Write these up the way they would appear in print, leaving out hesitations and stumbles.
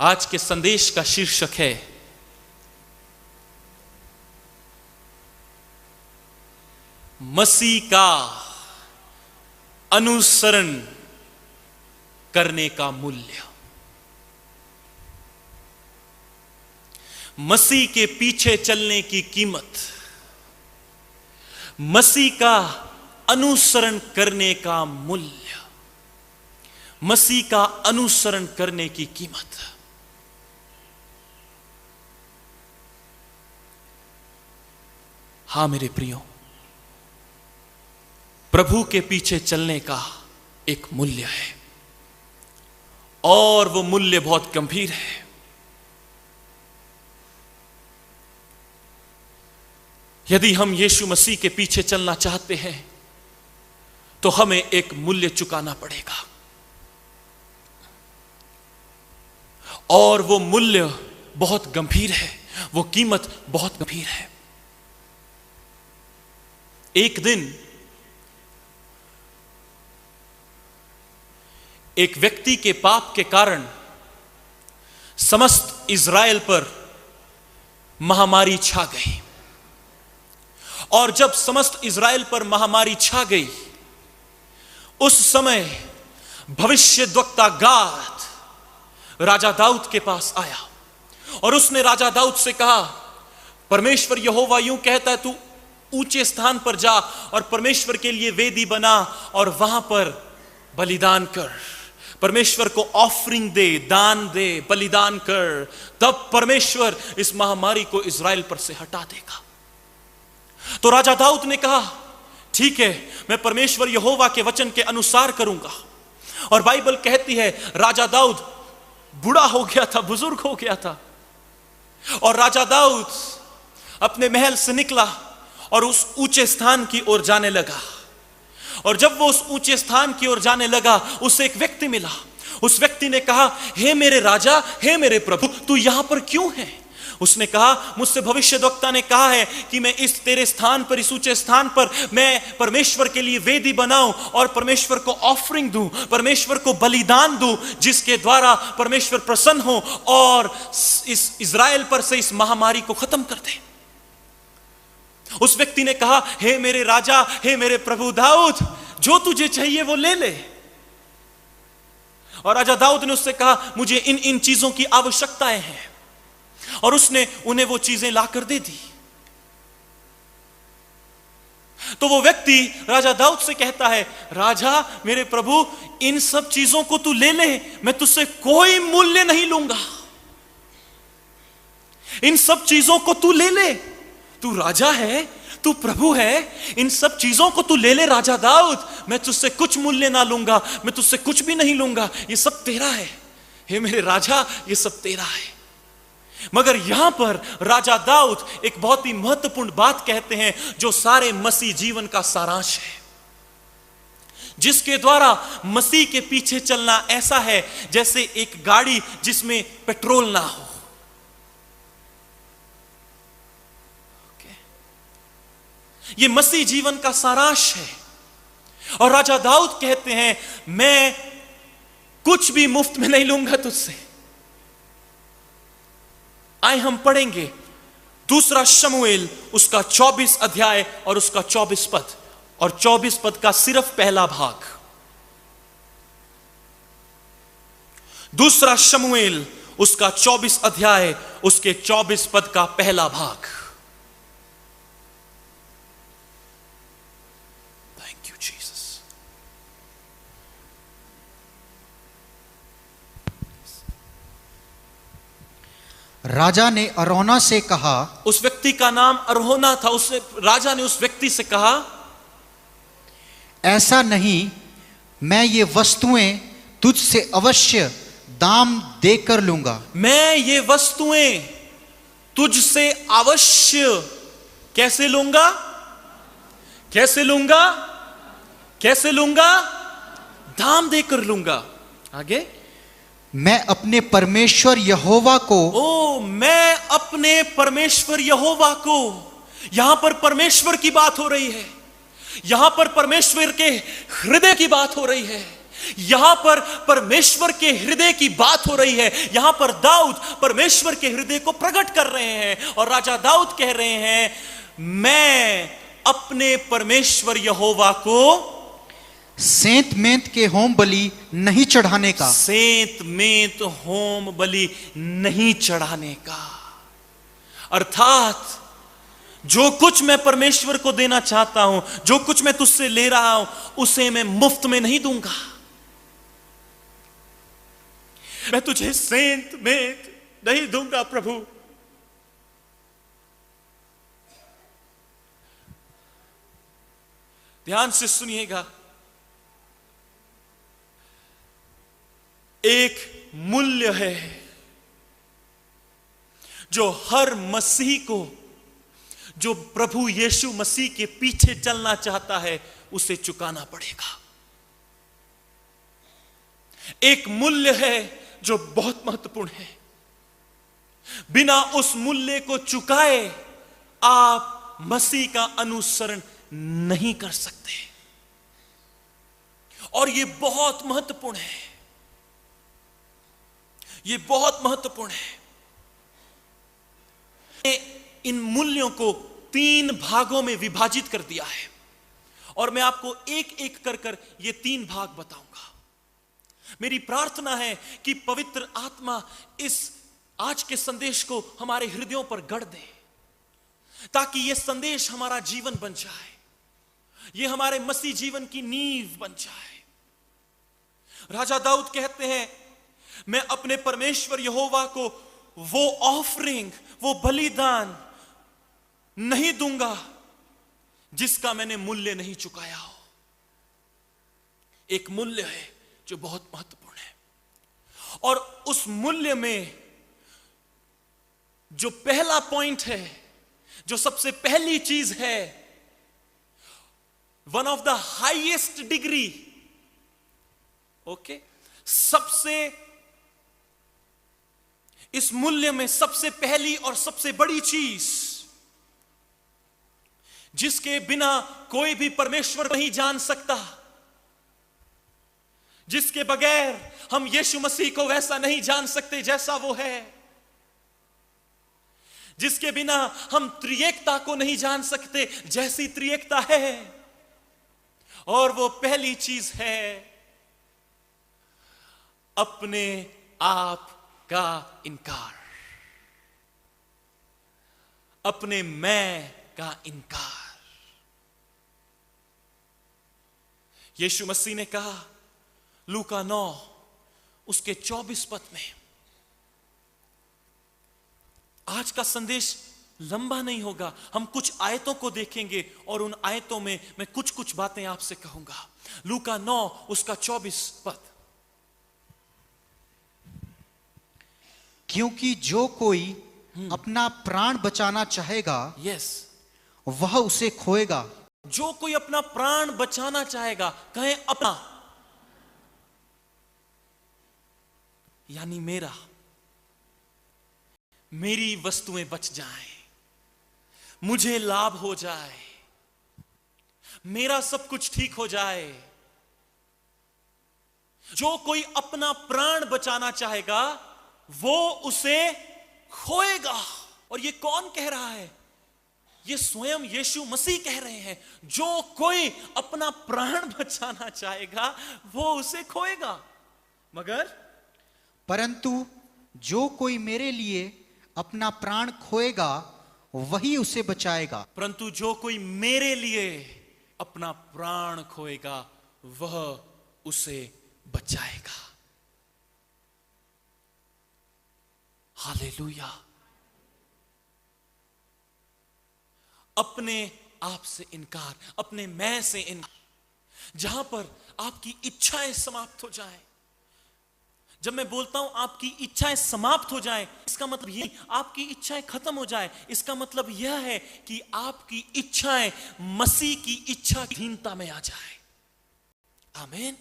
आज के संदेश का शीर्षक है मसीह का अनुसरण करने का मूल्य। मसीह के पीछे चलने की कीमत, मसीह का अनुसरण करने का मूल्य, मसीह का अनुसरण करने की कीमत। हां मेरे प्रियो, प्रभु के पीछे चलने का एक मूल्य है और वो मूल्य बहुत गंभीर है। यदि हम यीशु मसीह के पीछे चलना चाहते हैं तो हमें एक मूल्य चुकाना पड़ेगा और वो मूल्य बहुत गंभीर है, वो कीमत बहुत गंभीर है। एक दिन एक व्यक्ति के पाप के कारण समस्त इज़राइल पर महामारी छा गई और जब समस्त इज़राइल पर महामारी छा गई उस समय भविष्यद्वक्ता गाद राजा दाऊद के पास आया और उसने राजा दाऊद से कहा, परमेश्वर यहोवा यूं कहता है, तू ऊंचे स्थान पर जा और परमेश्वर के लिए वेदी बना और वहां पर बलिदान कर, परमेश्वर को ऑफरिंग दे, दान दे, बलिदान कर, तब परमेश्वर इस महामारी को इज़राइल पर से हटा देगा। तो राजा दाऊद ने कहा, ठीक है, मैं परमेश्वर यहोवा के वचन के अनुसार करूंगा। और बाइबल कहती है राजा दाऊद बूढ़ा हो गया था, बुजुर्ग हो गया था, और राजा दाऊद अपने महल से निकला और उस ऊंचे स्थान की ओर जाने लगा। और जब वो उस ऊंचे स्थान की ओर जाने लगा उसे एक व्यक्ति मिला। उस व्यक्ति ने कहा, हे मेरे राजा, हे मेरे प्रभु, तू यहां पर क्यों है? उसने कहा, मुझसे भविष्यद्वक्ता ने कहा है कि मैं इस तेरे स्थान पर, इस ऊंचे स्थान पर मैं परमेश्वर के लिए वेदी बनाऊं और परमेश्वर को ऑफरिंग दूं, परमेश्वर को बलिदान दूं, जिसके द्वारा परमेश्वर प्रसन्न हो और इस इज़राइल पर से इस महामारी को खत्म कर दे। उस व्यक्ति ने कहा, हे मेरे राजा, हे मेरे प्रभु दाऊद, जो तुझे चाहिए वो ले ले। और राजा दाऊद ने उससे कहा, मुझे इन इन चीजों की आवश्यकताएं हैं, और उसने उन्हें वो चीजें लाकर दे दी। तो वो व्यक्ति राजा दाऊद से कहता है, राजा मेरे प्रभु, इन सब चीजों को तू ले ले, मैं तुझसे कोई मूल्य नहीं लूंगा, इन सब चीजों को तू ले ले, तू राजा है, तू प्रभु है, इन सब चीजों को तू ले ले राजा दाऊद, मैं तुझसे कुछ मूल्य ना लूंगा, मैं तुझसे कुछ भी नहीं लूंगा, ये सब तेरा है, हे मेरे राजा, ये सब तेरा है। मगर यहां पर राजा दाऊद एक बहुत ही महत्वपूर्ण बात कहते हैं जो सारे मसीह जीवन का सारांश है, जिसके द्वारा मसीह के पीछे चलना ऐसा है जैसे एक गाड़ी जिसमें पेट्रोल ना हो। ये मसीह जीवन का सारांश है। और राजा दाऊद कहते हैं, मैं कुछ भी मुफ्त में नहीं लूंगा तुझसे। आए हम पढ़ेंगे दूसरा शमूएल उसका 24 अध्याय और उसका 24 पद, और 24 पद का सिर्फ पहला भाग। दूसरा शमूएल उसका 24 अध्याय उसके 24 पद का पहला भाग। राजा ने अरौना से कहा, उस व्यक्ति का नाम अरौना था, उससे राजा ने उस व्यक्ति से कहा, ऐसा नहीं, मैं ये वस्तुएं तुझसे अवश्य दाम देकर लूंगा। मैं ये वस्तुएं तुझसे अवश्य कैसे लूंगा? कैसे लूंगा? कैसे लूंगा? दाम देकर लूंगा। आगे, मैं अपने परमेश्वर यहोवा को, मैं अपने परमेश्वर यहोवा को, यहां पर परमेश्वर की बात हो रही है, यहां पर परमेश्वर के हृदय की बात हो रही है, यहां पर परमेश्वर के हृदय की बात हो रही है। यहां पर दाऊद परमेश्वर के हृदय को प्रकट कर रहे हैं और राजा दाऊद कह रहे हैं, मैं अपने परमेश्वर यहोवा को सेंत मेंत के होम बलि नहीं चढ़ाने का, सेंत मेंत होम बलि नहीं चढ़ाने का। अर्थात जो कुछ मैं परमेश्वर को देना चाहता हूं, जो कुछ मैं तुझसे ले रहा हूं, उसे मैं मुफ्त में नहीं दूंगा। मैं तुझे सेंत मेंत नहीं दूंगा प्रभु। ध्यान से सुनिएगा, एक मूल्य है जो हर मसीही को, जो प्रभु यीशु मसीह के पीछे चलना चाहता है, उसे चुकाना पड़ेगा। एक मूल्य है जो बहुत महत्वपूर्ण है। बिना उस मूल्य को चुकाए आप मसीह का अनुसरण नहीं कर सकते। और यह बहुत महत्वपूर्ण है, यह बहुत महत्वपूर्ण है। इन मूल्यों को 3 भागों में विभाजित कर दिया है और मैं आपको एक एक कर ये 3 भाग बताऊंगा। मेरी प्रार्थना है कि पवित्र आत्मा इस आज के संदेश को हमारे हृदयों पर गढ़ दे, ताकि यह संदेश हमारा जीवन बन जाए, यह हमारे मसीह जीवन की नींव बन जाए। राजा दाऊद कहते हैं, मैं अपने परमेश्वर यहोवा को वो ऑफरिंग, वो बलिदान नहीं दूंगा जिसका मैंने मूल्य नहीं चुकाया हो। एक मूल्य है जो बहुत महत्वपूर्ण है, और उस मूल्य में जो पहला पॉइंट है, जो सबसे पहली चीज है, one of the highest degree, okay, सबसे, इस मूल्य में सबसे पहली और सबसे बड़ी चीज जिसके बिना कोई भी परमेश्वर नहीं जान सकता, जिसके बगैर हम यीशु मसीह को वैसा नहीं जान सकते जैसा वो है, जिसके बिना हम त्रिएकता को नहीं जान सकते जैसी त्रिएकता है, और वो पहली चीज है अपने आप का इनकार, अपने मैं का इनकार। यीशु मसीह ने कहा लूका 9 उसके 24 पद में, आज का संदेश लंबा नहीं होगा, हम कुछ आयतों को देखेंगे और उन आयतों में मैं कुछ कुछ बातें आपसे कहूंगा। लूका 9 उसका 24 पद, क्योंकि जो कोई अपना प्राण बचाना चाहेगा, यस, वह उसे खोएगा। जो कोई अपना प्राण बचाना चाहेगा, कहें अपना, यानी मेरा, मेरी वस्तुएं बच जाएं, मुझे लाभ हो जाए, मेरा सब कुछ ठीक हो जाए। जो कोई अपना प्राण बचाना चाहेगा वो उसे खोएगा। और ये कौन कह रहा है? ये स्वयं यीशु मसीह कह रहे हैं, जो कोई अपना प्राण बचाना चाहेगा वो उसे खोएगा, मगर परंतु जो कोई मेरे लिए अपना प्राण खोएगा वही उसे बचाएगा। परंतु जो कोई मेरे लिए अपना प्राण खोएगा वह उसे बचाएगा। हालेलुया। अपने आप से इनकार, अपने मैं से इनकार, जहां पर आपकी इच्छाएं समाप्त हो जाएं। जब मैं बोलता हूं आपकी इच्छाएं समाप्त हो जाएं, इसका मतलब ये आपकी इच्छाएं खत्म हो जाए, इसका मतलब यह है कि आपकी इच्छाएं मसीह की इच्छा की अधीनता में आ जाए। आमीन।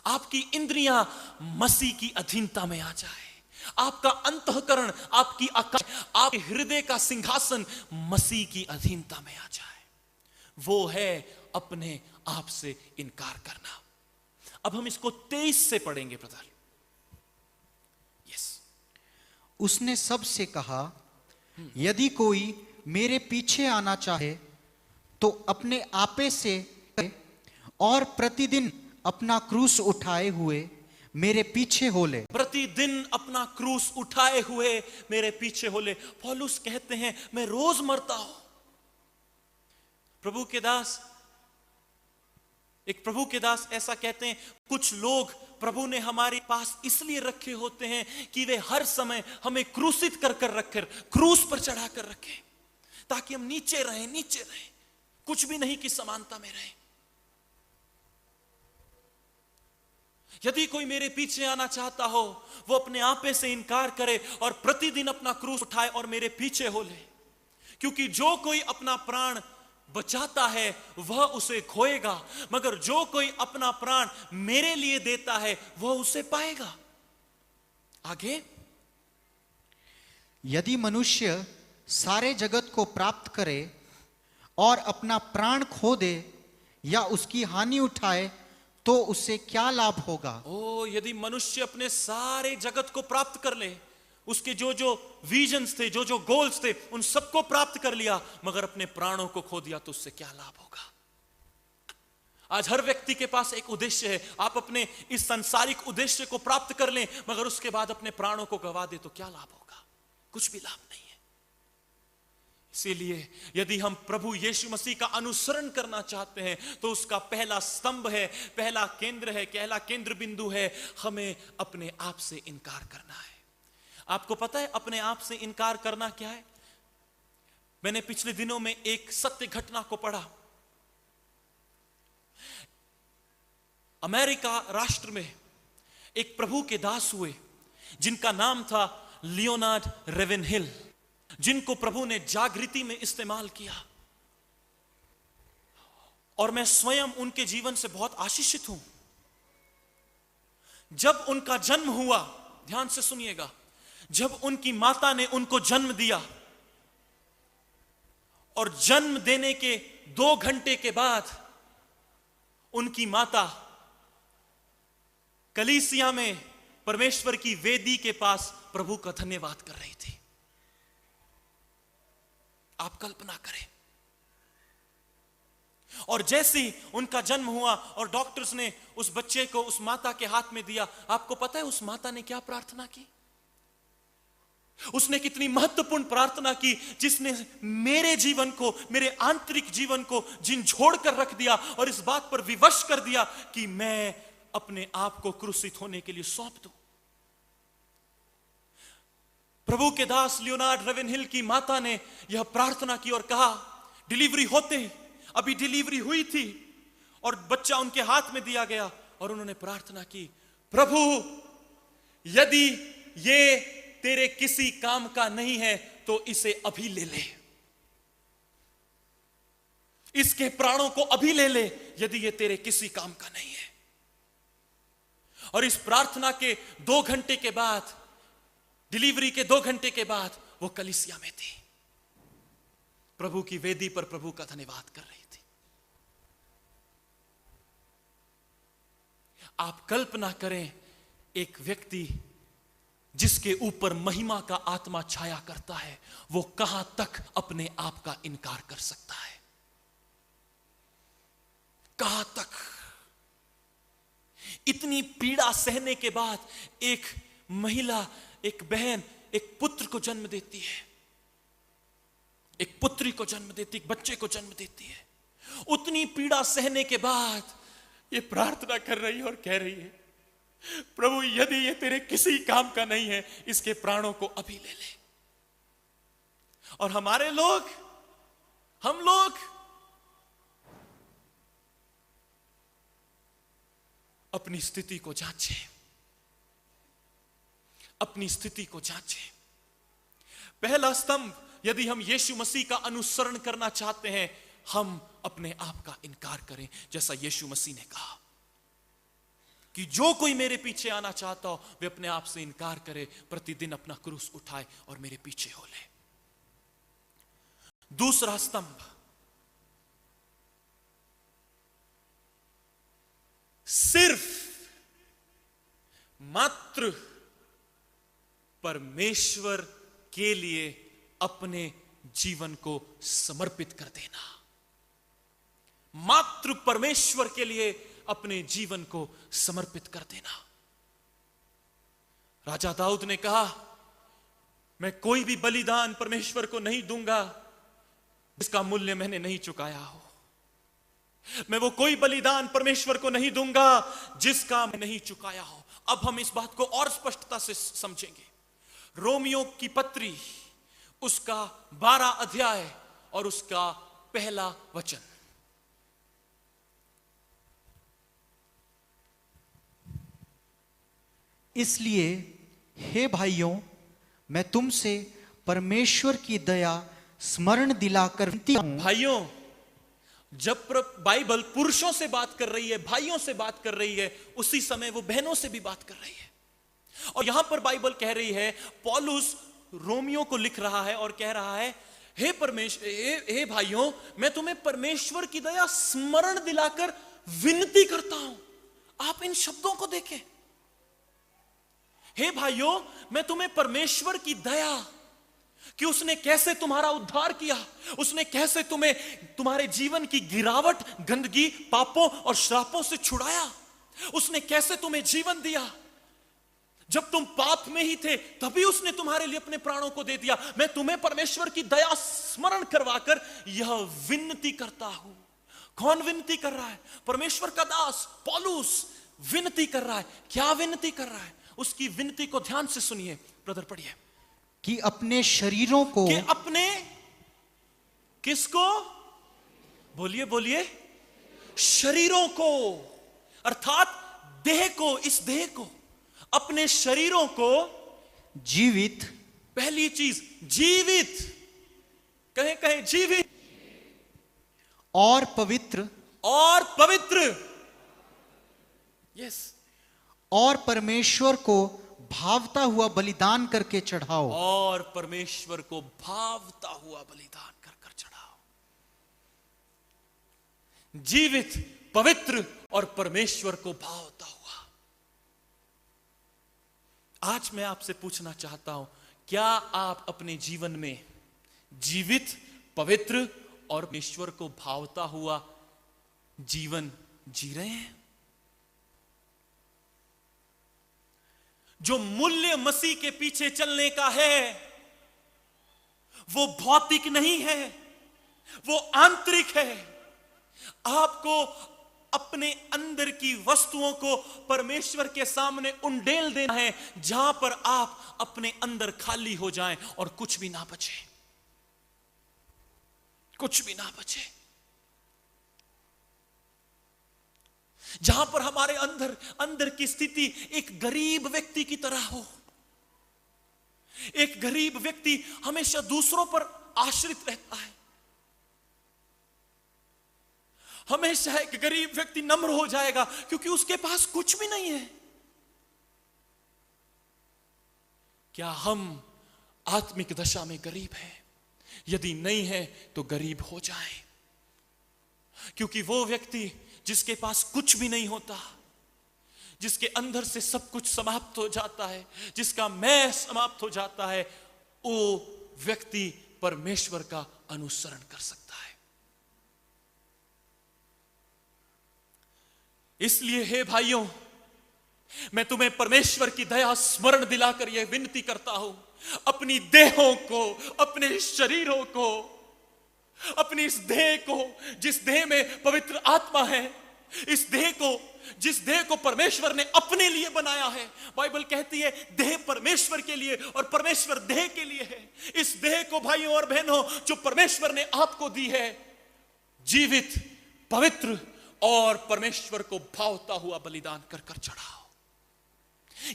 आपकी इंद्रियां मसीह की अधीनता में आ जाए, आपका अंतःकरण, आपकी आकाश, आपके हृदय का सिंहासन मसीह की अधीनता में आ जाए। वो है अपने आप से इनकार करना। अब हम इसको 23 से पढ़ेंगे ब्रदर। यस। उसने सबसे कहा, यदि कोई मेरे पीछे आना चाहे तो अपने आपे से और प्रतिदिन अपना क्रूस उठाए हुए मेरे पीछे हो ले। प्रतिदिन अपना क्रूस उठाए हुए मेरे पीछे हो ले। पौलुस कहते हैं मैं रोज मरता हूं। प्रभु के दास ऐसा कहते हैं, कुछ लोग प्रभु ने हमारे पास इसलिए रखे होते हैं कि वे हर समय हमें क्रूसित कर रखे, क्रूस पर चढ़ा कर रखे, ताकि हम नीचे रहें, कुछ भी नहीं की समानता में रहें। यदि कोई मेरे पीछे आना चाहता हो, वो अपने आपे से इनकार करे और प्रतिदिन अपना क्रूस उठाए और मेरे पीछे हो ले। क्योंकि जो कोई अपना प्राण बचाता है वह उसे खोएगा, मगर जो कोई अपना प्राण मेरे लिए देता है वह उसे पाएगा। आगे, यदि मनुष्य सारे जगत को प्राप्त करे और अपना प्राण खो दे या उसकी हानि उठाए तो उससे क्या लाभ होगा? यदि मनुष्य अपने सारे जगत को प्राप्त कर ले, उसके जो विजन्स थे, जो गोल्स थे, उन सबको प्राप्त कर लिया, मगर अपने प्राणों को खो दिया तो उससे क्या लाभ होगा? आज हर व्यक्ति के पास एक उद्देश्य है। आप अपने इस सांसारिक उद्देश्य को प्राप्त कर लें, मगर उसके बाद अपने प्राणों को गवा दे तो क्या लाभ होगा? कुछ भी लाभ नहीं है। इसीलिए यदि हम प्रभु यीशु मसीह का अनुसरण करना चाहते हैं तो उसका पहला स्तंभ है, पहला केंद्र बिंदु है, हमें अपने आप से इनकार करना है। आपको पता है अपने आप से इनकार करना क्या है? मैंने पिछले दिनों में एक सत्य घटना को पढ़ा। अमेरिका राष्ट्र में एक प्रभु के दास हुए जिनका नाम था लियोनार्ड रेवेनहिल, जिनको प्रभु ने जागृति में इस्तेमाल किया। और मैं स्वयं उनके जीवन से बहुत आशीषित हूं। जब उनका जन्म हुआ, ध्यान से सुनिएगा, जब उनकी माता ने उनको जन्म दिया और जन्म देने के 2 घंटे के बाद उनकी माता कलीसिया में परमेश्वर की वेदी के पास प्रभु का धन्यवाद कर रही थी। आप कल्पना करें। और जैसे ही उनका जन्म हुआ और डॉक्टर्स ने उस बच्चे को उस माता के हाथ में दिया, आपको पता है उस माता ने क्या प्रार्थना की? उसने कितनी महत्वपूर्ण प्रार्थना की, जिसने मेरे जीवन को, मेरे आंतरिक जीवन को झिंझोड़ कर रख दिया और इस बात पर विवश कर दिया कि मैं अपने आप को क्रूसित होने के लिए सौंप दूं। प्रभु के दास लियोनार्ड रेवेनहिल की माता ने यह प्रार्थना की और कहा, डिलीवरी होते ही, अभी डिलीवरी हुई थी और बच्चा उनके हाथ में दिया गया और उन्होंने प्रार्थना की, प्रभु यदि ये तेरे किसी काम का नहीं है तो इसे अभी ले ले, इसके प्राणों को अभी ले ले, यदि ये तेरे किसी काम का नहीं है। और इस प्रार्थना के 2 घंटे के बाद, डिलीवरी के 2 घंटे के बाद वो कलीसिया में थी, प्रभु की वेदी पर प्रभु का धन्यवाद कर रही थी। आप कल्पना करें, एक व्यक्ति जिसके ऊपर महिमा का आत्मा छाया करता है, वो कहां तक अपने आप का इनकार कर सकता है? कहां तक? इतनी पीड़ा सहने के बाद एक महिला, एक बहन एक पुत्र को जन्म देती है, एक पुत्री को जन्म देती, एक बच्चे को जन्म देती है। उतनी पीड़ा सहने के बाद ये प्रार्थना कर रही है और कह रही है, प्रभु यदि ये तेरे किसी काम का नहीं है, इसके प्राणों को अभी ले ले। और हमारे लोग, हम लोग अपनी स्थिति को जांचें, अपनी स्थिति को जांचें। पहला स्तंभ, यदि हम यीशु मसीह का अनुसरण करना चाहते हैं, हम अपने आप का इनकार करें, जैसा यीशु मसीह ने कहा कि जो कोई मेरे पीछे आना चाहता हो वे अपने आप से इनकार करे, प्रतिदिन अपना क्रूस उठाए और मेरे पीछे हो ले। दूसरा स्तंभ, सिर्फ मात्र परमेश्वर के लिए अपने जीवन को समर्पित कर देना, मात्र परमेश्वर के लिए अपने जीवन को समर्पित कर देना। राजा दाऊद ने कहा, मैं कोई भी बलिदान परमेश्वर को नहीं दूंगा जिसका मूल्य मैंने नहीं चुकाया हो। मैं वो कोई बलिदान परमेश्वर को नहीं दूंगा जिसका मैं नहीं चुकाया हो। अब हम इस बात को और स्पष्टता से समझेंगे। रोमियो की पत्री, उसका 12 अध्याय और उसका पहला वचन। इसलिए हे भाइयों, मैं तुमसे परमेश्वर की दया स्मरण दिलाकर विनती हूं। भाइयों, जब बाइबल पुरुषों से बात कर रही है, भाइयों से बात कर रही है, उसी समय वो बहनों से भी बात कर रही है। और यहां पर बाइबल कह रही है, पौलुस रोमियो को लिख रहा है और कह रहा है, हे परमेश्वर, हे भाइयों, मैं तुम्हें परमेश्वर की दया स्मरण दिलाकर विनती करता हूं। आप इन शब्दों को देखें, हे भाइयों, मैं तुम्हें परमेश्वर की दया, कि उसने कैसे तुम्हारा उद्धार किया, उसने कैसे तुम्हें तुम्हारे जीवन की गिरावट, गंदगी, पापों और श्रापों से छुड़ाया, उसने कैसे तुम्हें जीवन दिया। जब तुम पाप में ही थे तभी उसने तुम्हारे लिए अपने प्राणों को दे दिया। मैं तुम्हें परमेश्वर की दया स्मरण करवाकर यह विनती करता हूं। कौन विनती कर रहा है? परमेश्वर का दास पौलुस विनती कर रहा है। क्या विनती कर रहा है? उसकी विनती को ध्यान से सुनिए। ब्रदर पढ़िए। कि अपने शरीरों को, कि अपने किसको? बोलिए बोलिए। शरीरों को, अर्थात देह को, इस देह को, अपने शरीरों को जीवित, पहली चीज जीवित, कहे कहे जीवित, और पवित्र, और पवित्र, यस, और परमेश्वर को भावता हुआ बलिदान करके चढ़ाओ। और परमेश्वर को भावता हुआ बलिदान कर कर चढ़ाओ। जीवित, पवित्र और परमेश्वर को भावता हुआ। आज मैं आपसे पूछना चाहता हूं, क्या आप अपने जीवन में जीवित, पवित्र और परमेश्वर को भावता हुआ जीवन जी रहे हैं? जो मूल्य मसीह के पीछे चलने का है वो भौतिक नहीं है, वो आंतरिक है। आपको अपने अंदर की वस्तुओं को परमेश्वर के सामने उंडेल देना है, जहां पर आप अपने अंदर खाली हो जाएं और कुछ भी ना बचे, कुछ भी ना बचे। जहां पर हमारे अंदर की स्थिति एक गरीब व्यक्ति की तरह हो। एक गरीब व्यक्ति हमेशा दूसरों पर आश्रित रहता है। हमेशा एक गरीब व्यक्ति नम्र हो जाएगा क्योंकि उसके पास कुछ भी नहीं है। क्या हम आत्मिक दशा में गरीब हैं? यदि नहीं है तो गरीब हो जाएं, क्योंकि वो व्यक्ति जिसके पास कुछ भी नहीं होता, जिसके अंदर से सब कुछ समाप्त हो जाता है, जिसका मैं समाप्त हो जाता है, वो व्यक्ति परमेश्वर का अनुसरण कर सकता है। इसलिए हे भाइयों, मैं तुम्हें परमेश्वर की दया स्मरण दिलाकर यह विनती करता हूं, अपनी देहों को, अपने शरीरों को, अपनी इस देह को, जिस देह में पवित्र आत्मा है, इस देह को, जिस देह को परमेश्वर ने अपने लिए बनाया है। बाइबल कहती है देह परमेश्वर के लिए और परमेश्वर देह के लिए है। इस देह को भाइयों और बहनों जो परमेश्वर ने आपको दी है, जीवित, पवित्र और परमेश्वर को भावता हुआ बलिदान कर कर चढ़ाओ।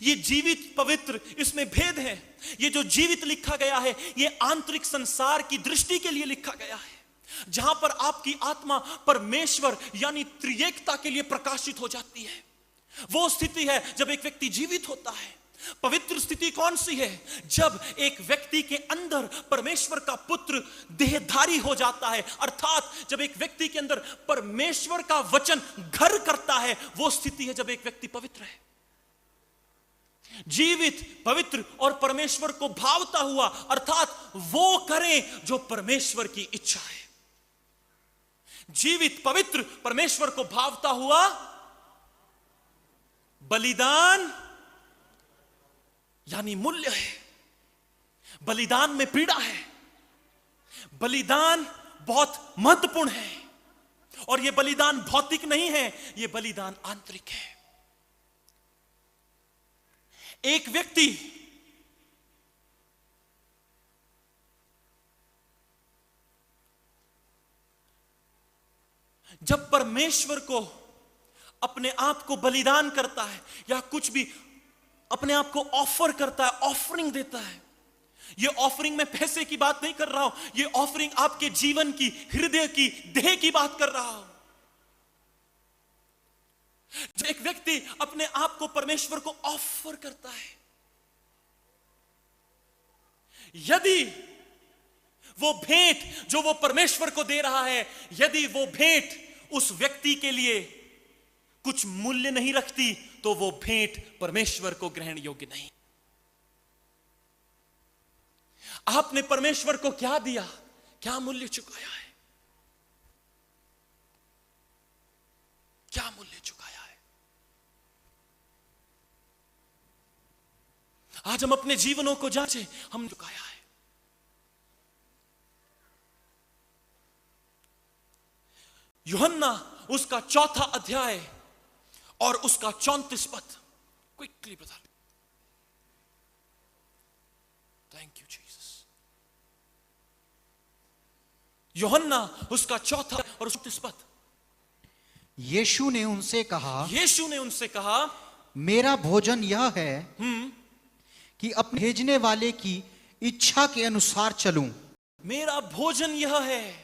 ये जीवित, पवित्र, इसमें भेद है। ये जो जीवित लिखा गया है, ये आंतरिक संसार की दृष्टि के लिए लिखा गया है, जहां पर आपकी आत्मा परमेश्वर यानी त्रिएकता के लिए प्रकाशित हो जाती है। वो स्थिति है जब एक व्यक्ति जीवित होता है। पवित्र स्थिति कौन सी है? जब एक व्यक्ति के अंदर परमेश्वर का पुत्र देहधारी हो जाता है, अर्थात जब एक व्यक्ति के अंदर परमेश्वर का वचन घर करता है। वो स्थिति है जब एक व्यक्ति पवित्र है। जीवित, पवित्र और परमेश्वर को भावता हुआ, अर्थात वो करें जो परमेश्वर की इच्छा है। जीवित, पवित्र, परमेश्वर को भावता हुआ बलिदान यानी मूल्य है। बलिदान में पीड़ा है। बलिदान बहुत महत्वपूर्ण है, और यह बलिदान भौतिक नहीं है, यह बलिदान आंतरिक है। एक व्यक्ति जब परमेश्वर को अपने आप को बलिदान करता है, या कुछ भी अपने आप को ऑफर करता है, ऑफरिंग देता है। यह ऑफरिंग में पैसे की बात नहीं कर रहा हूं, यह ऑफरिंग आपके जीवन की, हृदय की, देह की बात कर रहा हूं। जब एक व्यक्ति अपने आप को परमेश्वर को ऑफर करता है, यदि वो भेंट जो वो परमेश्वर को दे रहा है, यदि वो भेंट उस व्यक्ति के लिए कुछ मूल्य नहीं रखती, तो वो भेंट परमेश्वर को ग्रहण योग्य नहीं। आपने परमेश्वर को क्या दिया, क्या मूल्य चुकाया है? क्या मूल्य चुकाया है? आज हम अपने जीवनों को जांचें, हम चुकाया है। यूहन्ना उसका 4 अध्याय और उसका 34 पद क्विकली बता। Thank you Jesus. यूहन्ना उसका 4 और 34 पद। यीशु ने उनसे कहा, मेरा भोजन यह है कि अपने भेजने वाले की इच्छा के अनुसार चलूं। मेरा भोजन यह है।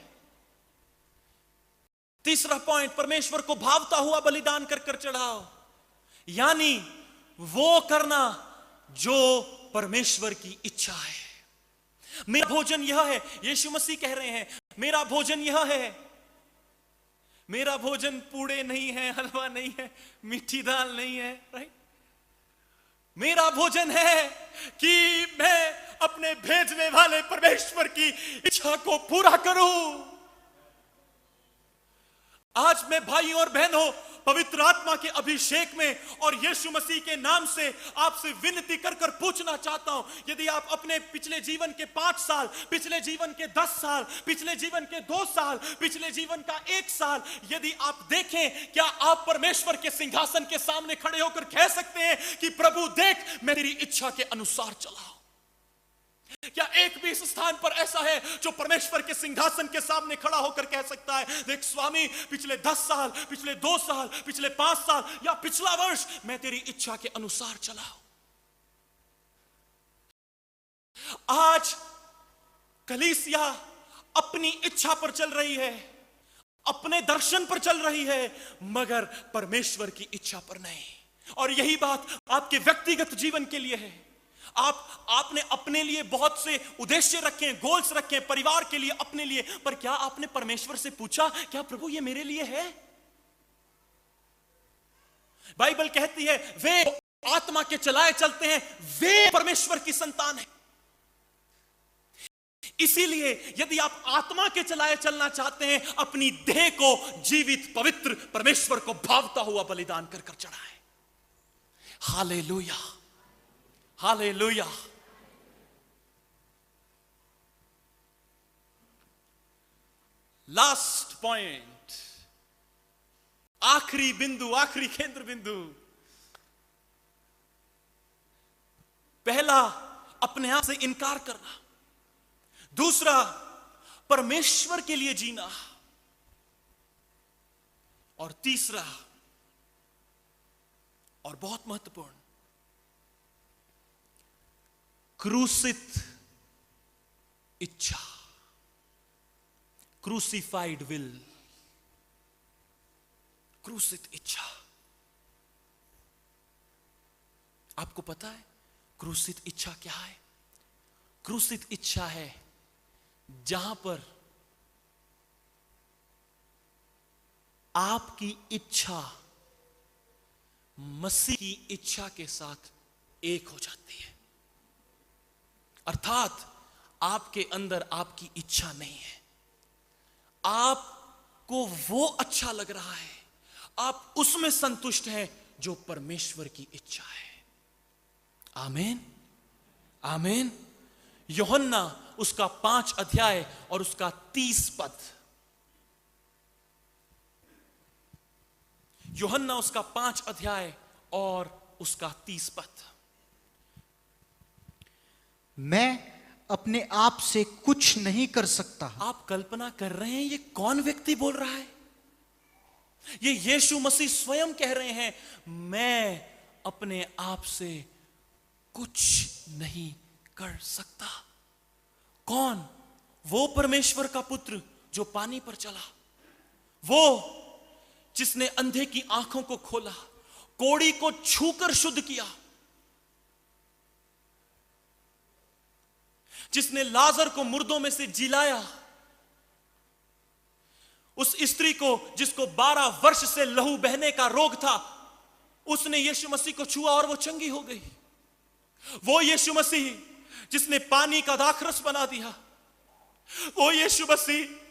तीसरा पॉइंट, परमेश्वर को भावता हुआ बलिदान कर कर चढ़ाओ, यानी वो करना जो परमेश्वर की इच्छा है। मेरा भोजन यह है, यीशु मसीह कह रहे हैं, मेरा भोजन यह है। मेरा भोजन पूड़े नहीं है, हलवा नहीं है, मीठी दाल नहीं है, राइट? मेरा भोजन है कि मैं अपने भेजने वाले परमेश्वर की इच्छा को पूरा करूं। आज मैं भाइयों और बहनों, पवित्र आत्मा के अभिषेक में और यीशु मसीह के नाम से आपसे विनती कर कर पूछना चाहता हूं, यदि आप अपने पिछले जीवन के 5 साल, पिछले जीवन के 10 साल, पिछले जीवन के 2 साल, पिछले जीवन का 1 साल, यदि आप देखें, क्या आप परमेश्वर के सिंहासन के सामने खड़े होकर कह सकते हैं कि प्रभु देख, मैं तेरी इच्छा के अनुसार चला हूं? क्या एक भी इस स्थान पर ऐसा है जो परमेश्वर के सिंहासन के सामने खड़ा होकर कह सकता है, देख स्वामी, पिछले 10 साल, पिछले 2 साल, पिछले 5 साल या पिछला वर्ष मैं तेरी इच्छा के अनुसार चला हूं? आज कलीसिया अपनी इच्छा पर चल रही है, अपने दर्शन पर चल रही है, मगर परमेश्वर की इच्छा पर नहीं। और यही बात आपके व्यक्तिगत जीवन के लिए है। आपने अपने लिए बहुत से उद्देश्य रखे, गोल्स रखे, परिवार के लिए, अपने लिए, पर क्या आपने परमेश्वर से पूछा, क्या प्रभु ये मेरे लिए है? बाइबल कहती है, वे आत्मा के चलाए चलते हैं, वे परमेश्वर की संतान है। इसीलिए यदि आप आत्मा के चलाए चलना चाहते हैं, अपनी देह को जीवित, पवित्र, परमेश्वर को भावता हुआ बलिदान कर कर चढ़ाएं। Hallelujah, hallelujah. लास्ट पॉइंट, आखिरी बिंदु, आखिरी केंद्र बिंदु। पहला, अपने आप से इनकार करना। दूसरा, परमेश्वर के लिए जीना। और तीसरा और बहुत महत्वपूर्ण, क्रूसित इच्छा, क्रूसिफाइड विल, क्रूसित इच्छा। आपको पता है क्रूसित इच्छा क्या है? क्रूसित इच्छा है जहां पर आपकी इच्छा मसीह की इच्छा के साथ एक हो जाती है। अर्थात आपके अंदर आपकी इच्छा नहीं है, आपको वो अच्छा लग रहा है, आप उसमें संतुष्ट हैं जो परमेश्वर की इच्छा है। आमीन, आमीन। यूहन्ना उसका 5 अध्याय और उसका 30 पद, यूहन्ना उसका 5 अध्याय और उसका 30 पद। मैं अपने आप से कुछ नहीं कर सकता। आप कल्पना कर रहे हैं ये कौन व्यक्ति बोल रहा है? ये यीशु मसीह स्वयं कह रहे हैं, मैं अपने आप से कुछ नहीं कर सकता। कौन? वो परमेश्वर का पुत्र जो पानी पर चला, वो जिसने अंधे की आंखों को खोला, कोढ़ी को छूकर शुद्ध किया, जिसने लाजर को मुर्दों में से जिलाया, उस स्त्री को जिसको 12 वर्ष से लहू बहने का रोग था, उसने यीशु मसीह को छुआ और वो चंगी हो गई। वो यीशु मसीह जिसने पानी का दाखरस बना दिया, वो यीशु मसीह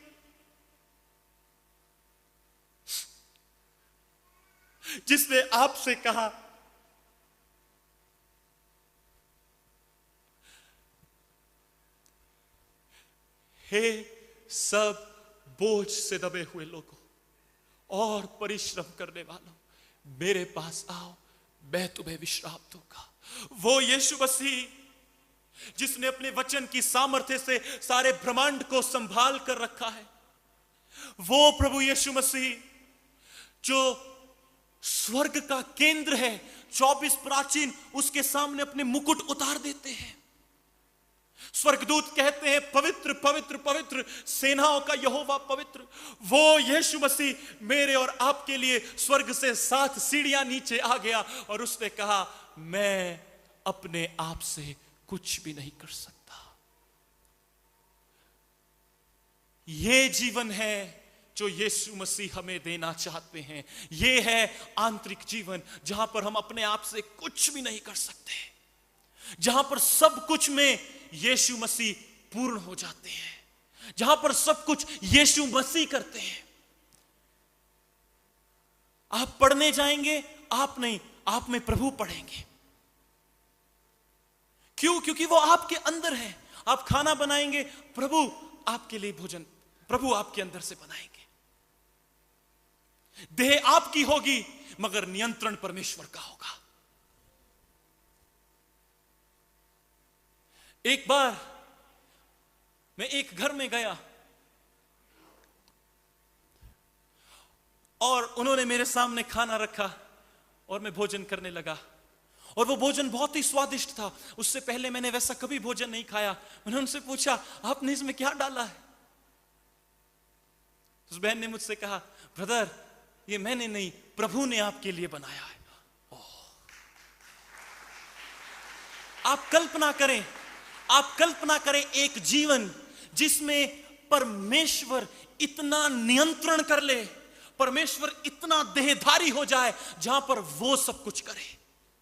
जिसने आपसे कहा, हे सब बोझ से दबे हुए लोगों और परिश्रम करने वालों, मेरे पास आओ, मैं तुम्हें विश्राम दूंगा। वो यीशु मसीह जिसने अपने वचन की सामर्थ्य से सारे ब्रह्मांड को संभाल कर रखा है, वो प्रभु यीशु मसीह जो स्वर्ग का केंद्र है, 24 प्राचीन उसके सामने अपने मुकुट उतार देते हैं। स्वर्गदूत कहते हैं, पवित्र पवित्र पवित्र, सेनाओं का यहोवा पवित्र। वो यीशु मसीह मेरे और आपके लिए स्वर्ग से 7 सीढ़ियां नीचे आ गया और उसने कहा, मैं अपने आप से कुछ भी नहीं कर सकता। ये जीवन है जो यीशु मसीह हमें देना चाहते हैं। ये है आंतरिक जीवन जहां पर हम अपने आप से कुछ भी नहीं कर सकते, जहां पर सब कुछ में यीशु मसीह पूर्ण हो जाते हैं, जहां पर सब कुछ यीशु मसीह करते हैं। आप पढ़ने जाएंगे, आप नहीं, आप में प्रभु पढ़ेंगे। क्यों? क्योंकि वो आपके अंदर है। आप खाना बनाएंगे, प्रभु आपके लिए भोजन, प्रभु आपके अंदर से बनाएंगे। देह आपकी होगी मगर नियंत्रण परमेश्वर का होगा। एक बार मैं एक घर में गया और उन्होंने मेरे सामने खाना रखा और मैं भोजन करने लगा और वो भोजन बहुत ही स्वादिष्ट था। उससे पहले मैंने वैसा कभी भोजन नहीं खाया। मैंने उनसे पूछा, आपने इसमें क्या डाला है? उस बहन ने मुझसे कहा, ब्रदर ये मैंने नहीं, प्रभु ने आपके लिए बनाया है। आप कल्पना करें, आप कल्पना करें एक जीवन जिसमें परमेश्वर इतना नियंत्रण कर ले, परमेश्वर इतना देहधारी हो जाए जहां पर वो सब कुछ करे,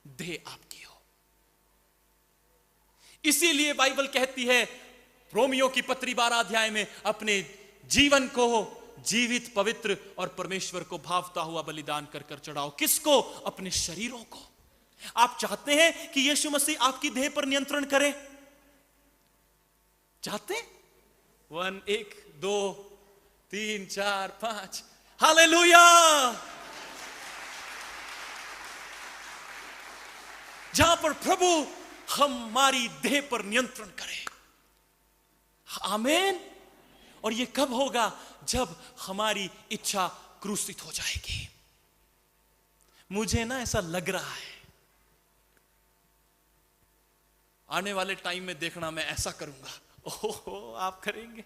देह आपकी हो। इसीलिए बाइबल कहती है रोमियो की पत्री 12 अध्याय में, अपने जीवन को जीवित, पवित्र और परमेश्वर को भावता हुआ बलिदान कर कर चढ़ाओ। किसको? अपने शरीरों को। आप चाहते हैं कि यीशु मसीह आपकी देह पर नियंत्रण करे? चाहते? 1 1 2 3 4 5, हालेलुया। जहां पर प्रभु हमारी देह पर नियंत्रण करे। आमीन। और ये कब होगा? जब हमारी इच्छा क्रूसित हो जाएगी। मुझे ना ऐसा लग रहा है आने वाले टाइम में, देखना मैं ऐसा करूंगा। ओहो, आप करेंगे?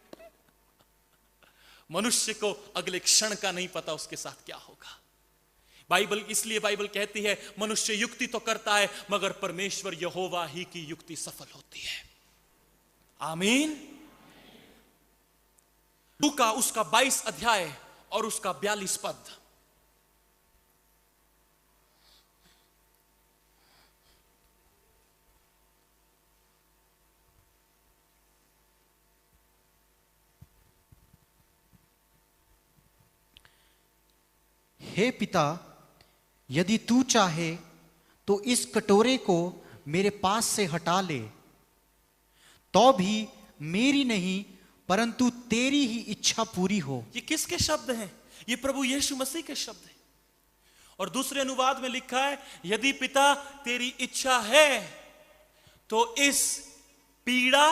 मनुष्य को अगले क्षण का नहीं पता उसके साथ क्या होगा। बाइबल, इसलिए बाइबल कहती है मनुष्य युक्ति तो करता है मगर परमेश्वर यहोवा ही की युक्ति सफल होती है। आमीन। लूका उसका 22 अध्याय और उसका 42 पद। हे पिता, यदि तू चाहे तो इस कटोरे को मेरे पास से हटा ले, तो भी मेरी नहीं परंतु तेरी ही इच्छा पूरी हो। ये किसके शब्द हैं? ये प्रभु यीशु मसीह के शब्द हैं। और दूसरे अनुवाद में लिखा है, यदि पिता तेरी इच्छा है तो इस पीड़ा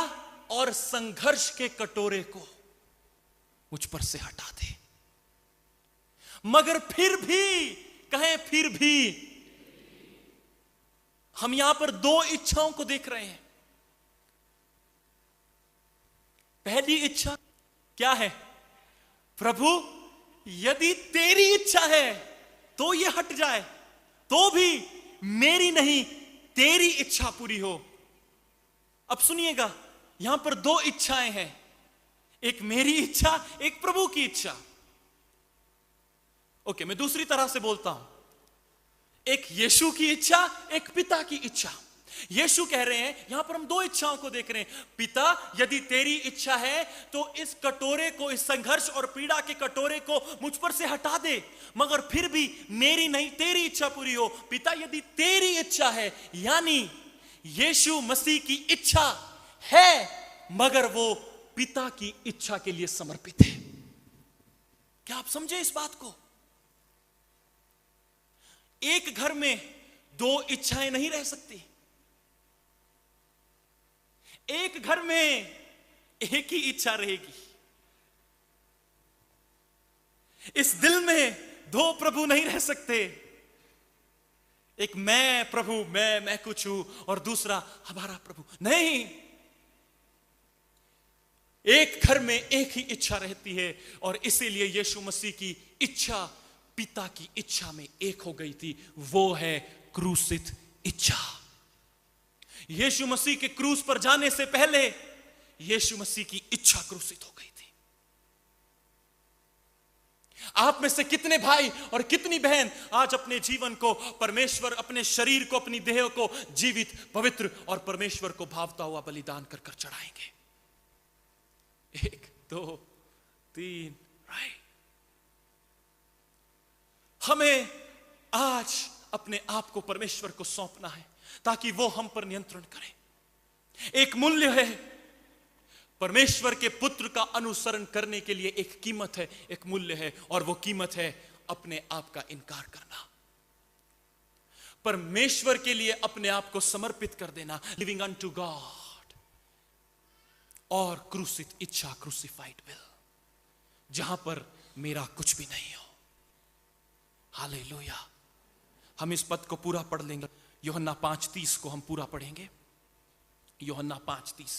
और संघर्ष के कटोरे को मुझ पर से हटा दे। मगर फिर भी, कहें फिर भी, हम यहां पर दो इच्छाओं को देख रहे हैं। पहली इच्छा क्या है? प्रभु यदि तेरी इच्छा है तो यह हट जाए, तो भी मेरी नहीं तेरी इच्छा पूरी हो। अब सुनिएगा, यहां पर दो इच्छाएं हैं, एक मेरी इच्छा, एक प्रभु की इच्छा। ओके, मैं दूसरी तरह से बोलता हूं, एक यीशु की इच्छा, एक पिता की इच्छा। यीशु कह रहे हैं, यहां पर हम दो इच्छाओं को देख रहे हैं। पिता यदि तेरी इच्छा है तो इस कटोरे को, इस संघर्ष और पीड़ा के कटोरे को मुझ पर से हटा दे, मगर फिर भी मेरी नहीं तेरी इच्छा पूरी हो। पिता यदि तेरी इच्छा है, यानी यीशु मसीह की इच्छा है, मगर वो पिता की इच्छा के लिए समर्पित है। क्या आप समझे इस बात को? एक घर में दो इच्छाएं नहीं रह सकती। एक घर में एक ही इच्छा रहेगी। इस दिल में दो प्रभु नहीं रह सकते। एक मैं प्रभु, मैं कुछ हूं, और दूसरा हमारा प्रभु नहीं। एक घर में एक ही इच्छा रहती है, और इसीलिए यीशु मसीह की इच्छा पिता की इच्छा में एक हो गई थी। वो है क्रूसित इच्छा। यीशु मसीह के क्रूस पर जाने से पहले यीशु मसीह की इच्छा क्रूसित हो गई थी। आप में से कितने भाई और कितनी बहन आज अपने जीवन को परमेश्वर, अपने शरीर को, अपनी देह को जीवित, पवित्र और परमेश्वर को भावता हुआ बलिदान कर कर चढ़ाएंगे? 1 2 3, राइट। हमें आज अपने आप को परमेश्वर को सौंपना है ताकि वो हम पर नियंत्रण करे। एक मूल्य है, परमेश्वर के पुत्र का अनुसरण करने के लिए एक कीमत है, एक मूल्य है, और वो कीमत है अपने आप का इनकार करना, परमेश्वर के लिए अपने आप को समर्पित कर देना, लिविंग अनटू गॉड, और क्रूसित इच्छा, क्रूसिफाइड विल, जहां पर मेरा कुछ भी नहीं हो। हालेलुया। हम इस पद को पूरा पढ़ लेंगे। यूहन्ना 5:30 को हम पूरा पढ़ेंगे। यूहन्ना 5:30।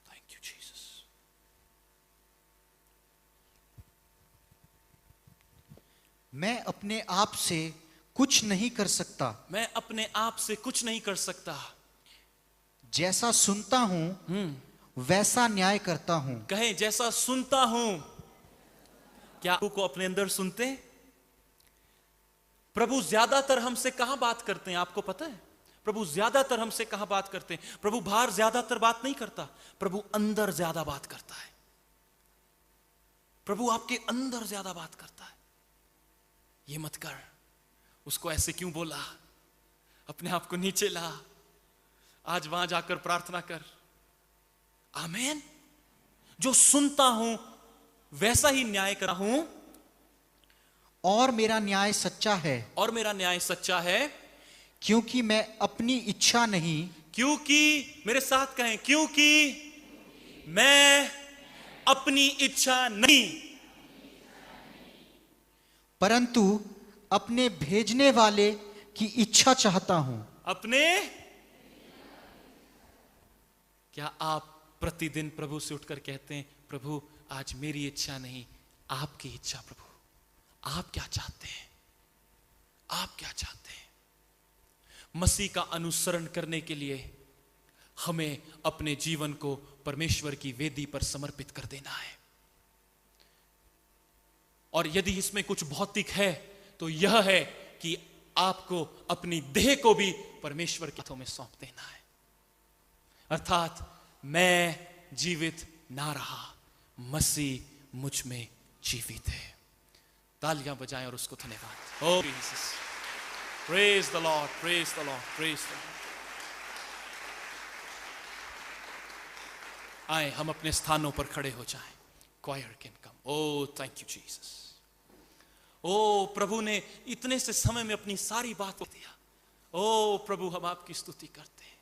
Thank you Jesus. मैं अपने आप से कुछ नहीं कर सकता। मैं अपने आप से कुछ नहीं कर सकता। जैसा सुनता हूं वैसा न्याय करता हूं। कहें, जैसा सुनता हूं। क्या प्रभु को अपने अंदर सुनते हैं? प्रभु ज्यादातर हमसे कहां बात करते हैं, आपको पता है? प्रभु ज्यादातर हमसे कहां बात करते हैं? प्रभु बाहर ज्यादातर बात नहीं करता, प्रभु अंदर ज्यादा बात करता है। प्रभु आपके अंदर ज्यादा बात करता है। ये मत कर, उसको ऐसे क्यों बोला, अपने आप को नीचे ला, आज वहां जाकर प्रार्थना कर। आमीन। जो सुनता हूं वैसा ही न्याय करता हूं, और मेरा न्याय सच्चा है। और मेरा न्याय सच्चा है, क्योंकि मैं अपनी इच्छा नहीं, क्योंकि, मेरे साथ कहें, क्योंकि मैं अपनी इच्छा नहीं, परंतु अपने भेजने वाले की इच्छा चाहता हूं। अपने। क्या आप प्रतिदिन प्रभु से उठकर कहते हैं, प्रभु आज मेरी इच्छा नहीं, आपकी इच्छा। प्रभु आप क्या चाहते हैं? आप क्या चाहते हैं? मसीह का अनुसरण करने के लिए हमें अपने जीवन को परमेश्वर की वेदी पर समर्पित कर देना है। और यदि इसमें कुछ भौतिक है तो यह है कि आपको अपनी देह को भी परमेश्वर के हाथों में सौंप देना है। अर्थात मैं जीवित ना रहा, मसीह मुझ में जीवित है। तालियां बजाएं और उसको धन्यवाद। Oh Jesus, praise the Lord, praise the Lord, praise the Lord. आए हम अपने स्थानों पर खड़े हो जाएं। Choir can come. Oh thank you Jesus. ओ प्रभु ने इतने से समय में अपनी सारी बात को दिया। ओ प्रभु, हम आपकी स्तुति करते हैं।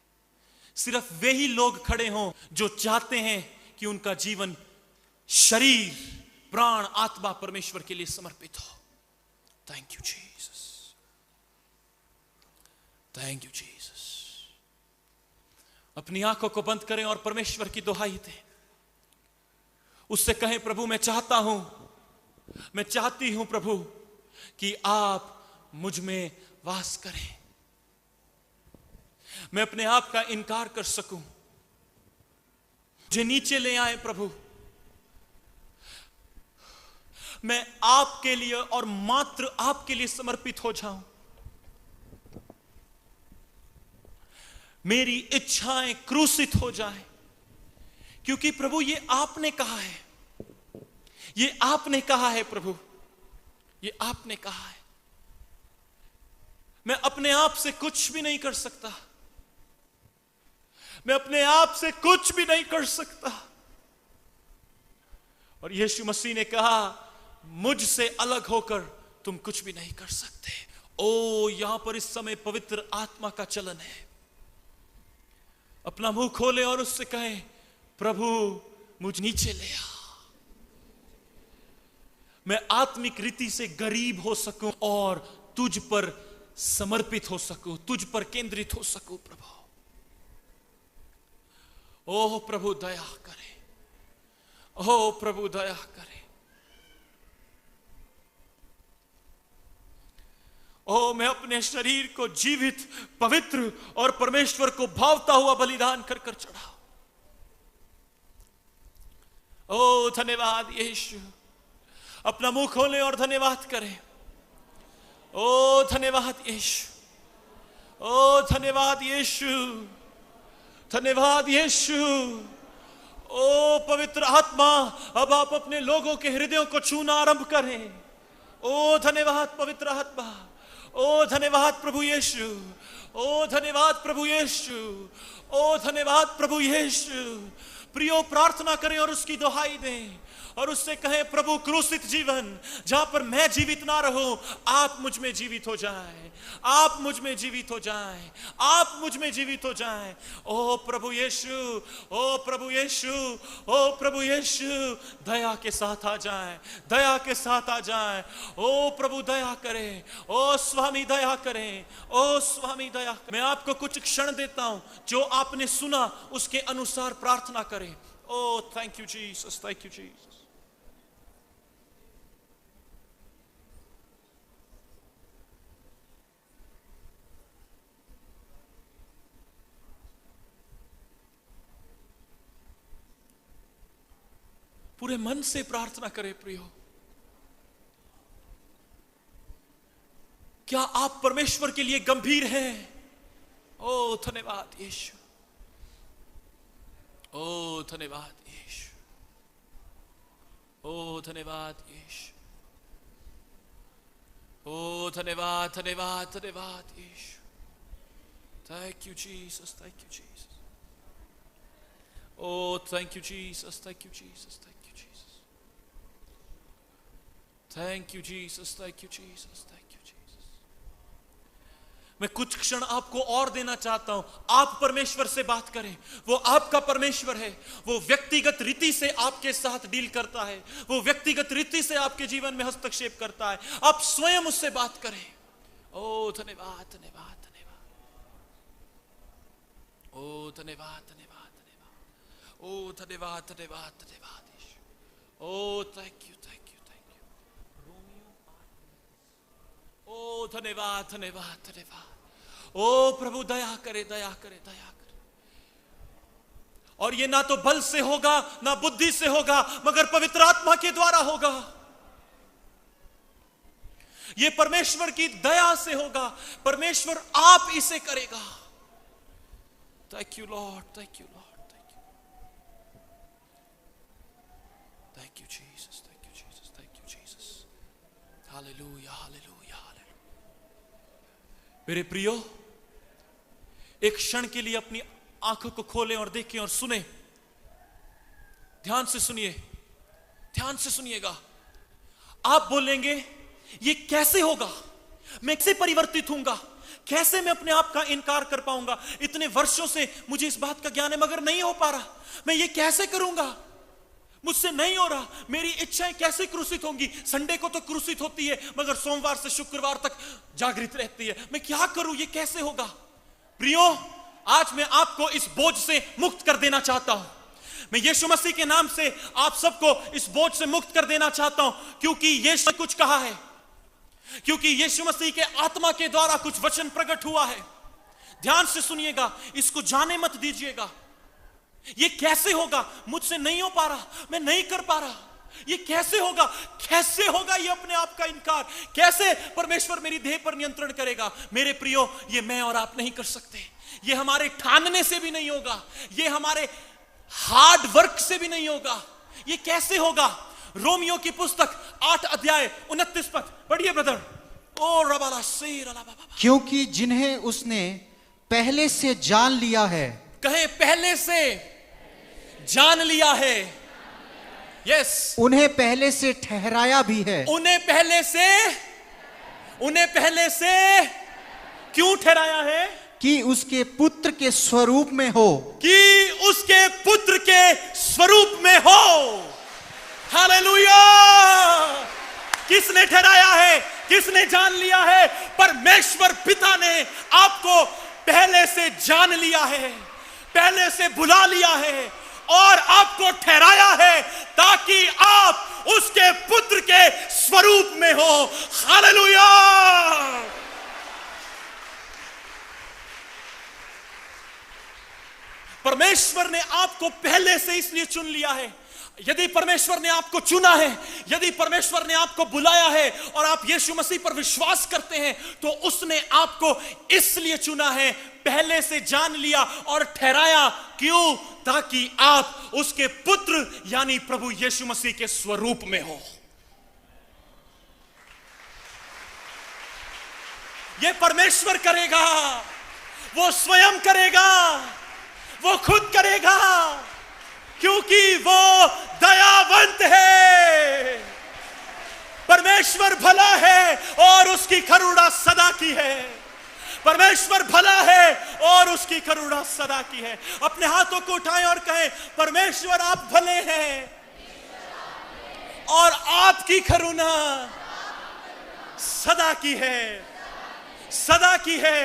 सिर्फ वे ही लोग खड़े हों जो चाहते हैं कि उनका जीवन, शरीर, प्राण, आत्मा परमेश्वर के लिए समर्पित हो। Thank you Jesus, thank you Jesus. अपनी आंखों को बंद करें और परमेश्वर की दुहाई दें। उससे कहें, प्रभु मैं चाहता हूं, मैं चाहती हूं प्रभु कि आप मुझ में वास करें। मैं अपने आप का इनकार कर सकूं, मुझे नीचे ले आए प्रभु। मैं आपके लिए और मात्र आपके लिए समर्पित हो जाऊं। मेरी इच्छाएं क्रूसित हो जाएं, क्योंकि प्रभु ये आपने कहा है, ये आपने कहा है प्रभु, ये आपने कहा है। मैं अपने आप से कुछ भी नहीं कर सकता, मैं अपने आप से कुछ भी नहीं कर सकता। और यीशु मसीह ने कहा, मुझसे अलग होकर तुम कुछ भी नहीं कर सकते। ओ यहां पर इस समय पवित्र आत्मा का चलन है। अपना मुंह खोले और उससे कहें, प्रभु मुझ नीचे ले आ। मैं आत्मिक रीति से गरीब हो सकूं और तुझ पर समर्पित हो सकूं, तुझ पर केंद्रित हो सकूं प्रभु। ओह प्रभु दया करे, ओह प्रभु दया करे। ओ मैं अपने शरीर को जीवित, पवित्र और परमेश्वर को भावता हुआ बलिदान कर कर चढ़ाऊं। ओ धन्यवाद यीशु। अपना मुंह खोलें और धन्यवाद करें। ओ धन्यवाद यीशु, ओ धन्यवाद यीशु, धन्यवाद यीशु। ओ पवित्र आत्मा, अब आप अपने लोगों के हृदयों को छूना आरंभ करें। ओ धन्यवाद पवित्र आत्मा, ओ धन्यवाद प्रभु यीशु, ओ धन्यवाद प्रभु यीशु, ओ धन्यवाद प्रभु यीशु। प्रियो प्रार्थना करें और उसकी दुहाई दें और उससे कहें, प्रभु क्रूसित जीवन जहां पर मैं जीवित ना रहूं, आप मुझ में जीवित हो जाएं, आप मुझ में जीवित हो जाएं, आप मुझ में जीवित हो जाएं। ओ प्रभु यीशु, ओ प्रभु यीशु, ओ प्रभु यीशु, दया के साथ आ जाएं, दया के साथ आ जाएं। ओ प्रभु दया करें, ओ स्वामी दया करें, ओ स्वामी दया करें। मैं आपको कुछ क्षण देता हूं, जो आपने सुना उसके अनुसार प्रार्थना करें। Oh thank you Jesus, thank you Jesus. पूरे मन से प्रार्थना करें प्रियो। क्या आप परमेश्वर के लिए गंभीर हैं? ओ धन्यवाद यीशु, ओ धन्यवाद यीशु, ओ धन्यवाद यीशु, ओ धन्यवाद धन्यवाद धन्यवाद यीशु। Thank you Jesus, thank you Jesus. Oh, thank you, Jesus. Thank you, Jesus. Thank you, Jesus. Thank you, Jesus. Thank you, Jesus. Thank you, Jesus. मैं कुछ क्षण आपको और देना चाहता हूं। आप परमेश्वर से बात करें। वो आपका परमेश्वर है। वो व्यक्तिगत रीति से आपके साथ डील करता है। वो व्यक्तिगत रीति से आपके जीवन में हस्तक्षेप करता है। आप स्वयं उससे बात करें। ओ धन्यवाद धन्यवाद धन्यवाद, ओ धन्यवाद धन्यवाद, ओ धन्यवाद धन्यवाद धन्यवाद यीशु। Oh thank you thank you thank you. ओ धन्यवाद धन्यवाद धन्यवाद। ओ प्रभु दया करे दया करे दया करे। और ये ना तो बल से होगा ना बुद्धि से होगा, मगर पवित्र आत्मा के द्वारा होगा। ये परमेश्वर की दया से होगा। परमेश्वर आप इसे करेगा। Thank you Lord, thank you Lord, thank you. Hallelujah, hallelujah, hallelujah. मेरे प्रियो, एक क्षण के लिए अपनी आंखों को खोलें और देखें और सुने। ध्यान से सुनिए, ध्यान से सुनिएगा। आप बोलेंगे ये कैसे होगा, मैं कैसे परिवर्तित होऊंगा, कैसे मैं अपने आप का इनकार कर पाऊंगा। इतने वर्षों से मुझे इस बात का ज्ञान है मगर नहीं हो पा रहा, मैं ये कैसे करूंगा, मुझसे नहीं हो रहा, मेरी इच्छाएं कैसे क्रूसित होंगी। संडे को तो क्रूसित होती है मगर सोमवार से शुक्रवार तक जागृत रहती है, मैं क्या करूं, ये कैसे होगा। प्रियो, आज मैं आपको इस बोझ से मुक्त कर देना चाहता हूं। मैं यीशु मसीह के नाम से आप सबको इस बोझ से मुक्त कर देना चाहता हूं, क्योंकि यीशु ने कुछ कहा है, क्योंकि यीशु मसीह के आत्मा के द्वारा कुछ वचन प्रकट हुआ है। ध्यान से सुनिएगा, इसको जाने मत दीजिएगा। ये कैसे होगा, मुझसे नहीं हो पा रहा, मैं नहीं कर पा रहा, ये कैसे होगा, कैसे होगा ये अपने आप का इनकार, कैसे परमेश्वर मेरी देह पर नियंत्रण करेगा। मेरे प्रियो, ये मैं और आप नहीं कर सकते, ये हमारे ठानने से भी नहीं होगा, ये हमारे हार्ड वर्क से भी नहीं होगा। ये कैसे होगा। रोमियो की पुस्तक 8 अध्याय 29 पद पढ़िए ब्रदर। ओ रबाला शेर अला बाबा। क्योंकि जिन्हें उसने पहले से जान लिया है, कहे पहले से जान लिया है, यस, उन्हें पहले से ठहराया भी है। उन्हें पहले से क्यों ठहराया है, कि उसके पुत्र के स्वरूप में हो, कि उसके पुत्र के स्वरूप में हो। हालेलुया। किसने ठहराया है, किसने जान लिया है, परमेश्वर पिता ने आपको पहले से जान लिया है, पहले से बुला लिया है और आपको ठहराया है ताकि आप उसके पुत्र के स्वरूप में हो। हालेलुया। परमेश्वर ने आपको पहले से इसलिए चुन लिया है। यदि परमेश्वर ने आपको चुना है, यदि परमेश्वर ने आपको बुलाया है और आप यीशु मसीह पर विश्वास करते हैं, तो उसने आपको इसलिए चुना है, पहले से जान लिया और ठहराया। क्यों? ताकि आप उसके पुत्र यानी प्रभु यीशु मसीह के स्वरूप में हो। यह परमेश्वर करेगा, वो स्वयं करेगा, वो खुद करेगा, क्योंकि वो दयावंत है। परमेश्वर भला है और उसकी करुणा सदा की है। परमेश्वर भला है और उसकी करुणा सदा की है। अपने हाथों को उठाएं और कहें, परमेश्वर आप भले हैं और आपकी करुणा सदा की है, सदा की है।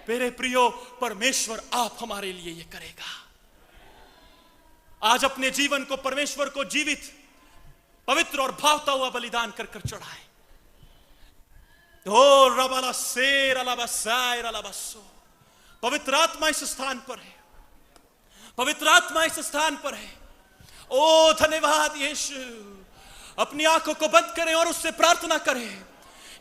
मेरे प्रियो, परमेश्वर आप हमारे लिए ये करेगा। आज अपने जीवन को परमेश्वर को जीवित, पवित्र और भावता हुआ बलिदान कर कर चढ़ाए। ओ रबाला शेर अला बसायर अला बसो। पवित्र आत्मा इस स्थान पर है, पवित्र आत्मा इस स्थान पर है। ओ धन्यवाद यीशु। अपनी आंखों को बंद करें और उससे प्रार्थना करें।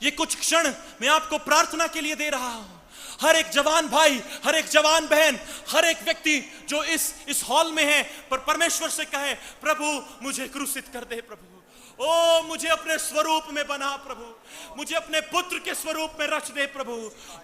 ये कुछ क्षण मैं आपको प्रार्थना के लिए दे रहा हूं। हर एक जवान भाई, हर एक जवान बहन, हर एक व्यक्ति जो इस हॉल में है, पर परमेश्वर से कहे, प्रभु मुझे क्रूसित कर दे, प्रभु ओ मुझे अपने स्वरूप में बना, प्रभु मुझे अपने पुत्र के स्वरूप में रच दे, प्रभु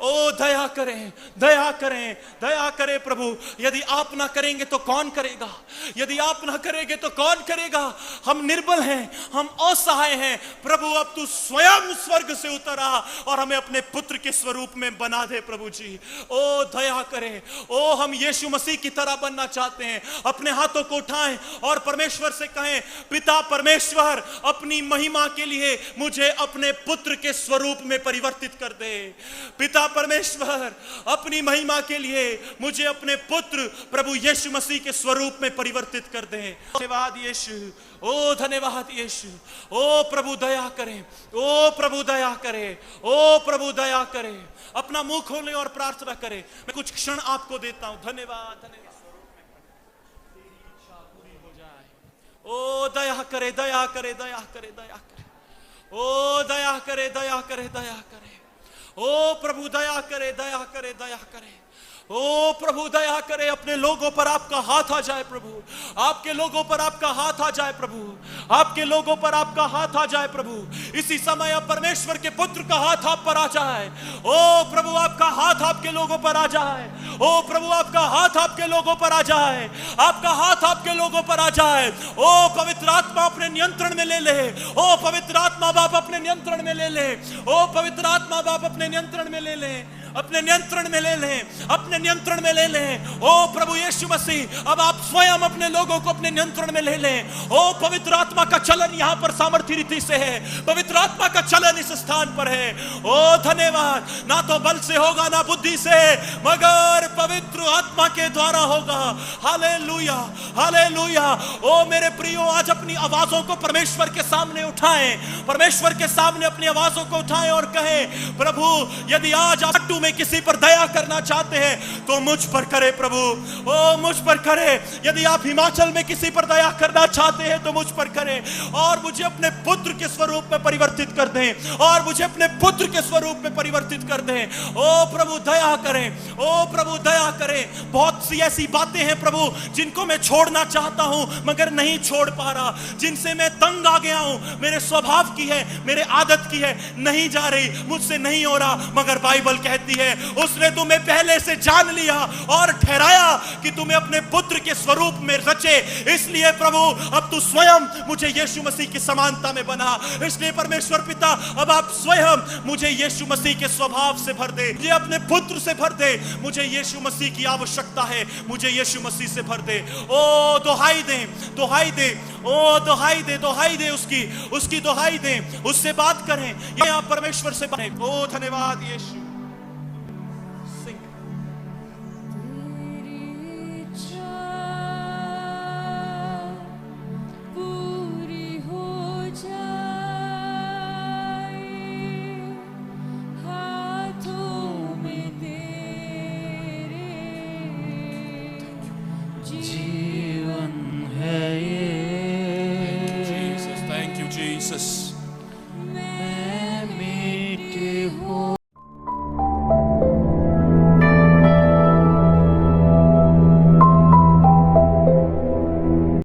ओ दया करें, दया करें, दया करें प्रभु। यदि आप ना करेंगे तो कौन करेगा, यदि आप ना करेंगे तो कौन करेगा। हम निर्बल हैं, हम असहाय हैं, प्रभु अब तू स्वयं स्वर्ग से उतर आ और हमें अपने पुत्र के स्वरूप में बना दे, प्रभु जी ओ दया करें। ओ हम यीशु मसीह की तरह बनना चाहते हैं। अपने हाथों को उठाएं और परमेश्वर से कहें, पिता परमेश्वर अपनी महिमा के लिए मुझे अपने पुत्र के स्वरूप में परिवर्तित कर दे। पिता परमेश्वर अपनी महिमा के लिए मुझे अपने पुत्र प्रभु यीशु मसीह के स्वरूप में परिवर्तित कर दे। धन्यवाद यीशु, ओ धन्यवाद यीशु। ओ प्रभु दया करें, ओ प्रभु दया करें, ओ प्रभु दया करें। अपना मुंह खोलें और प्रार्थना करें। मैं कुछ क्षण आपको देता हूं। धन्यवाद, धन्यवाद। ओ दया करे, दया करे, दया करे, दया करे। ओ दया करे, दया करे, दया करे। ओ प्रभु दया करे, दया करे, दया करे। ओ प्रभु दया करे, अपने लोगों पर आपका हाथ आ जाए प्रभु, आपके लोगों पर आपका हाथ आ जाए प्रभु, आपके लोगों पर आपका हाथ आ जाए प्रभु। इसी समय अब परमेश्वर के पुत्र का हाथ आप पर आ जाए। ओ प्रभु आपका हाथ आपके लोगों पर आ जाए। ओ प्रभु आपका हाथ आपके लोगों पर आ जाए, आपका हाथ आपके लोगों पर आ जाए। ओ पवित्र आत्मा अपने नियंत्रण में ले ले। ओ पवित्र आत्मा बाप अपने नियंत्रण में ले ले। ओ पवित्र आत्मा बाप अपने नियंत्रण में ले ले, अपने नियंत्रण में ले लें, अपने नियंत्रण में ले लें। ओ प्रभु यीशु मसीह, अब आप स्वयं अपने लोगों को अपने नियंत्रण में ले लें। ओ पवित्र आत्मा का चलन यहां पर सामर्थ्य रीति से है, पवित्र आत्मा का चलन इस स्थान पर है। ओ धन्यवाद, ना तो बल से होगा ना बुद्धि से, मगर पवित्र आत्मा के द्वारा होगा। Hallelujah, hallelujah. ओ मेरे प्रियो, आज अपनी आवाजों को परमेश्वर के सामने उठाएं, परमेश्वर के सामने अपनी आवाजों को उठाएं और कहें, प्रभु यदि आज आप में किसी पर दया करना चाहते हैं तो मुझ पर करे प्रभु, ओ मुझ पर करे। यदि आप हिमाचल में किसी पर दया करना चाहते हैं तो मुझ पर करें, और मुझे अपने पुत्र के स्वरूप में परिवर्तित कर दें, और मुझे अपने पुत्र के स्वरूप में परिवर्तित कर दें। ओ प्रभु दया करें, ओ प्रभु दया करें। बहुत सी ऐसी बातें हैं प्रभु जिनको मैं छोड़ना चाहता हूं मगर नहीं छोड़ पा रहा, जिनसे मैं तंग आ गया हूं, मेरे स्वभाव की है, मेरे आदत की है, नहीं जा रही, मुझसे नहीं हो रहा। मगर बाइबल कहती है उसने तुम्हें पहले से जान लिया और ठहराया कि तुम्हें अपने पुत्र के स्वरूप में रचे। इसलिए प्रभु अब तू स्वयं मुझे यीशु मसीह की समानता में बना। इसलिए परमेश्वर पिता, अब आप स्वयं मुझे यीशु मसीह के स्वभाव से भर दे, मुझे अपने पुत्र से भर दे। मुझे यीशु मसीह की आवश्यकता है, मुझे यीशु मसीह से भर दे। ओ दुहाई दे, दुहाई दे, ओ दुहाई दे, दुहाई दे, उसकी दुहाई दे, उससे बात करें, या परमेश्वर से बात। ओ धन्यवाद यीशु।